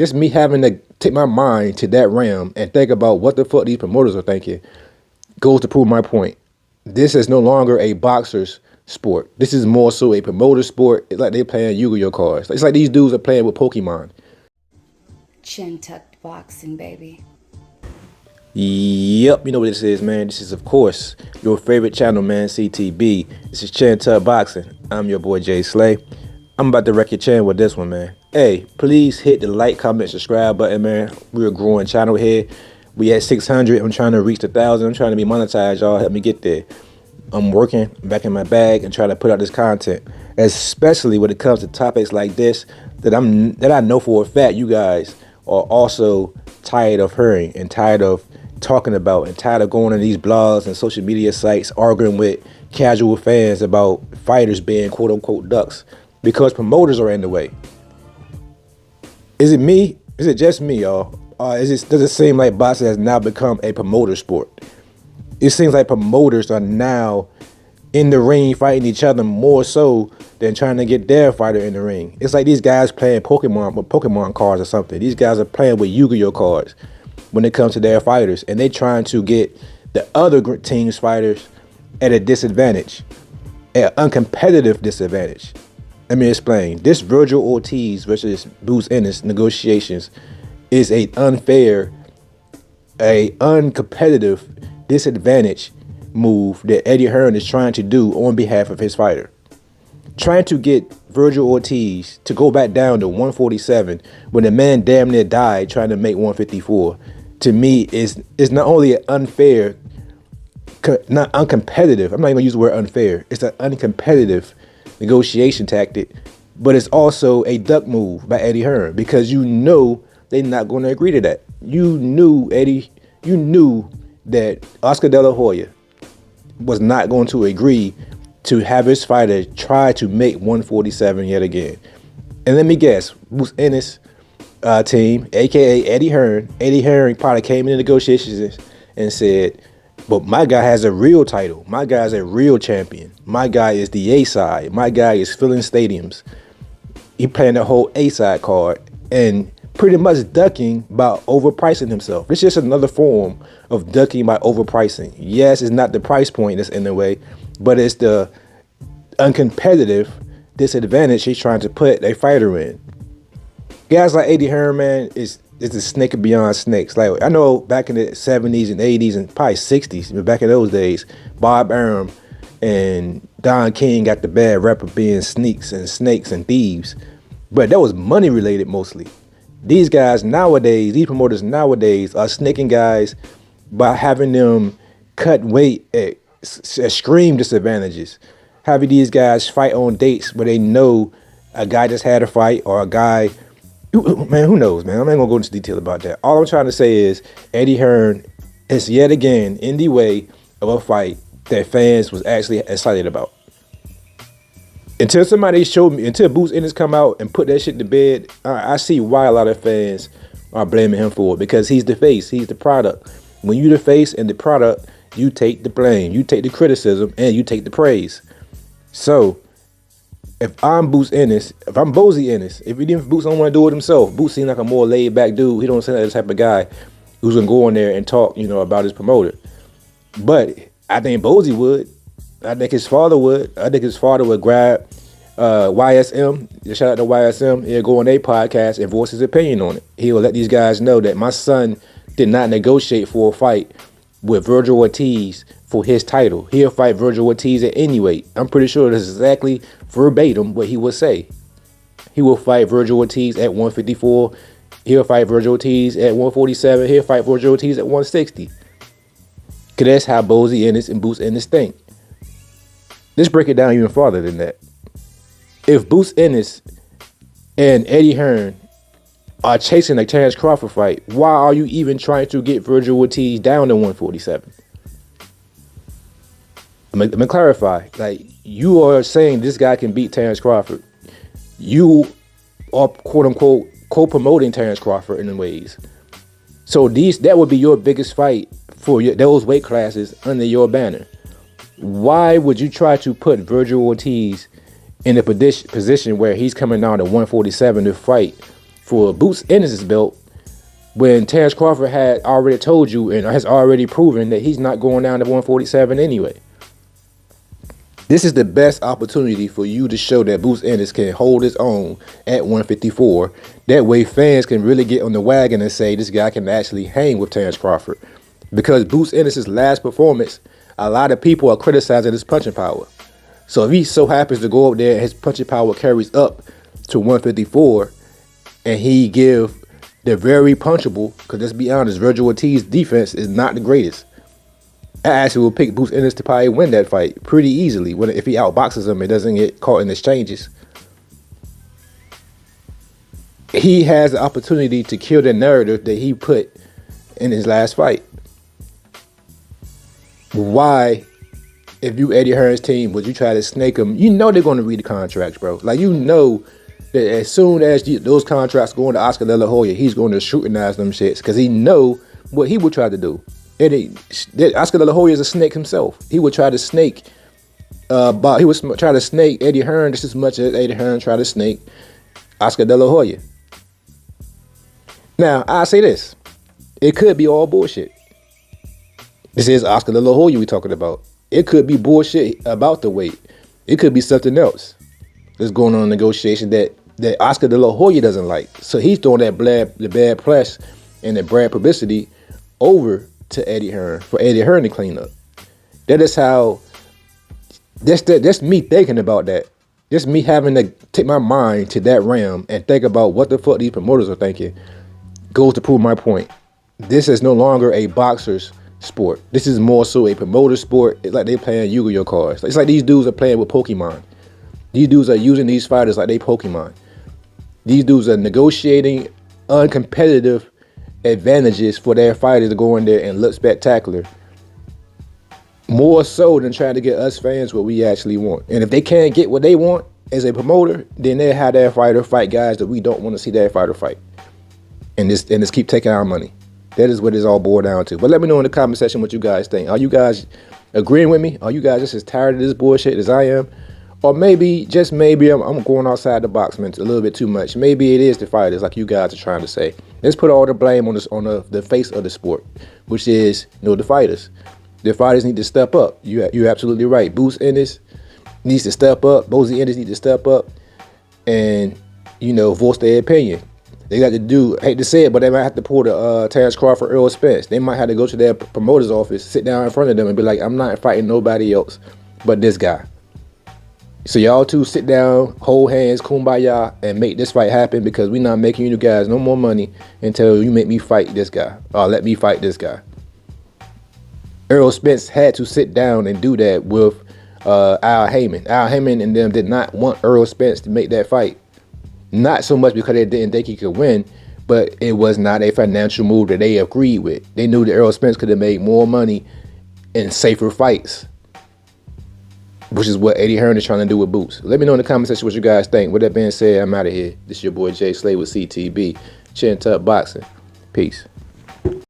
Just me having to take my mind to that realm and think about what the fuck these promoters are thinking goes to prove my point. This is no longer a boxer's sport. This is more so a promoter sport. It's like they're playing Yu-Gi-Oh cards. It's like these dudes are playing with Pokemon. Chin tucked boxing, baby. Yep, you know what this is, man. This is, of course, your favorite channel, man, CTB. This is Chin Tuck Boxing. I'm your boy, Jay Slay. I'm about to wreck your channel with this one, man. Hey, please hit the like, comment, subscribe button, man. We're a growing channel here. We at 600. I'm trying to reach 1,000. I'm trying to be monetized, y'all. Help me get there. I'm working back in my bag and trying to put out this content, especially when it comes to topics like this that I know for a fact you guys are also tired of hearing and tired of talking about and tired of going on these blogs and social media sites arguing with casual fans about fighters being quote unquote ducks because promoters are in the way. Is it me? Is it just me, y'all? Does it seem like boxing has now become a promoter sport? It seems like promoters are now in the ring fighting each other more so than trying to get their fighter in the ring. It's like these guys playing Pokemon with Pokemon cards or something. These guys are playing with Yu-Gi-Oh cards when it comes to their fighters, and they trying to get the other team's fighters at a disadvantage, an uncompetitive disadvantage. Let me explain. This Virgil Ortiz versus Bruce Ennis negotiations is a unfair, a uncompetitive disadvantage move that Eddie Hearn is trying to do on behalf of his fighter. Trying to get Virgil Ortiz to go back down to 147 when the man damn near died trying to make 154, to me is not only an unfair, not uncompetitive, I'm not even gonna use the word unfair, it's an uncompetitive negotiation tactic, but it's also a duck move by Eddie Hearn because you know they're not going to agree to that. You knew that Oscar De La Hoya was not going to agree to have his fighter try to make 147 yet again. And let me guess, Bruce Ennis team, aka Eddie Hearn probably came into negotiations and said, but my guy has a real title. My guy's a real champion. My guy is the A-side. My guy is filling stadiums. He playing the whole A-side card and pretty much ducking by overpricing himself. It's just another form of ducking by overpricing. Yes, it's not the price point that's in the way, but it's the uncompetitive disadvantage he's trying to put a fighter in. Guys like Eddie Hearn, man, is a snake beyond snakes. Like, I know back in the 70s and 80s and probably 60s, but back in those days, Bob Arum and Don King got the bad rep of being sneaks and snakes and thieves. But that was money related mostly. These guys nowadays, these promoters nowadays are snaking guys by having them cut weight at extreme disadvantages. Having these guys fight on dates where they know a guy just had a fight or a guy, man, who knows, man? I'm not gonna go into detail about that. All I'm trying to say is Eddie Hearn is yet again in the way of a fight that fans was actually excited about. Until somebody showed me, until Bruce Ennis come out and put that shit to bed, I see why a lot of fans are blaming him for it, because he's the face, he's the product. When you the face and the product, you take the blame, you take the criticism, and you take the praise. So, if I'm Bruce Ennis, if I'm Bozy Ennis, if Bruce don't want to do it himself, Bruce seems like a more laid back dude. He don't seem like the type of guy who's gonna go in there and talk, about his promoter. But I think Bozy would. I think his father would. I think his father would grab YSM. Shout out to YSM. He'll go on their podcast and voice his opinion on it. He will let these guys know that my son did not negotiate for a fight with Virgil Ortiz for his title. He'll fight Virgil Ortiz at any weight. I'm pretty sure this is exactly verbatim what he would say. He will fight Virgil Ortiz at 154. He'll fight Virgil Ortiz at 147. He'll fight Virgil Ortiz at 160. Because that's how Bozy Ennis and Bruce Ennis think. Let's break it down even farther than that. If Bruce Ennis and Eddie Hearn are chasing a Terrence Crawford fight, why are you even trying to get Virgil Ortiz down to 147? Let me clarify. Like, you are saying this guy can beat Terrence Crawford. You are quote unquote co-promoting Terrence Crawford in ways. So that would be your biggest fight for those weight classes under your banner. Why would you try to put Virgil Ortiz in a position where he's coming down to 147 to fight for Boots Ennis' belt when Terrence Crawford had already told you and has already proven that he's not going down to 147 anyway. This is the best opportunity for you to show that Boots Ennis can hold his own at 154. That way fans can really get on the wagon and say this guy can actually hang with Terrence Crawford. Because Boots Ennis' last performance, a lot of people are criticizing his punching power. So if he so happens to go up there and his punching power carries up to 154 and he give the very punchable, because let's be honest, Virgil Ortiz's defense is not the greatest. I actually will pick Boots Ennis to probably win that fight pretty easily if he outboxes him and doesn't get caught in exchanges. He has the opportunity to kill the narrative that he put in his last fight. Why, if you Eddie Hearn's team, would you try to snake him? You know they're going to read the contracts, bro. Like, you know that as soon as those contracts go into Oscar De La Hoya, he's going to scrutinize them shits because he know what he would try to do. Oscar De La Hoya is a snake himself. He would try to snake, Eddie Hearn just as much as Eddie Hearn tried to snake Oscar De La Hoya. Now, I say this. It could be all bullshit. This is Oscar De La Hoya we talking about. It could be bullshit about the weight. It could be something else that's going on in negotiation that Oscar De La Hoya doesn't like. So he's throwing the bad press and the bad publicity over to Eddie Hearn for Eddie Hearn to clean up. That's me thinking about that. Just me having to take my mind to that realm and think about what the fuck these promoters are thinking goes to prove my point. This is no longer a boxer's sport. This is more so a promoter sport. It's like they playing Yu-Gi-Oh cards. It's like these dudes are playing with Pokemon. These dudes are using these fighters like they Pokemon. These dudes are negotiating uncompetitive advantages for their fighters to go in there and look spectacular. More so than trying to get us fans what we actually want. And if they can't get what they want as a promoter, then they have their fighter fight guys that we don't want to see their fighter fight. And just keep taking our money. That is what it's all boiled down to. But let me know in the comment section what you guys think. Are you guys agreeing with me? Are you guys just as tired of this bullshit as I am? Or maybe, just maybe, I'm going outside the box, man, a little bit too much. Maybe it is the fighters, like you guys are trying to say. Let's put all the blame on the face of the sport, which is, the fighters. The fighters need to step up. You're absolutely right. Boots Ennis needs to step up. Boozy Ennis needs to step up and, voice their opinion. They got to do, I hate to say it, but they might have to pull the Terrence Crawford, Earl Spence. They might have to go to their promoter's office, sit down in front of them and be like, I'm not fighting nobody else but this guy. So y'all two sit down, hold hands, kumbaya, and make this fight happen because we're not making you guys no more money until you make me fight this guy or let me fight this guy. Earl Spence had to sit down and do that with Al Heyman. Al Heyman and them did not want Earl Spence to make that fight. Not so much because they didn't think he could win, but it was not a financial move that they agreed with. They knew that Earl Spence could have made more money in safer fights, which is what Eddie Hearn is trying to do with Boots. Let me know in the comment section what you guys think. With that being said, I'm out of here. This is your boy Jay Slay with CTB. Chin Tuck Boxing. Peace.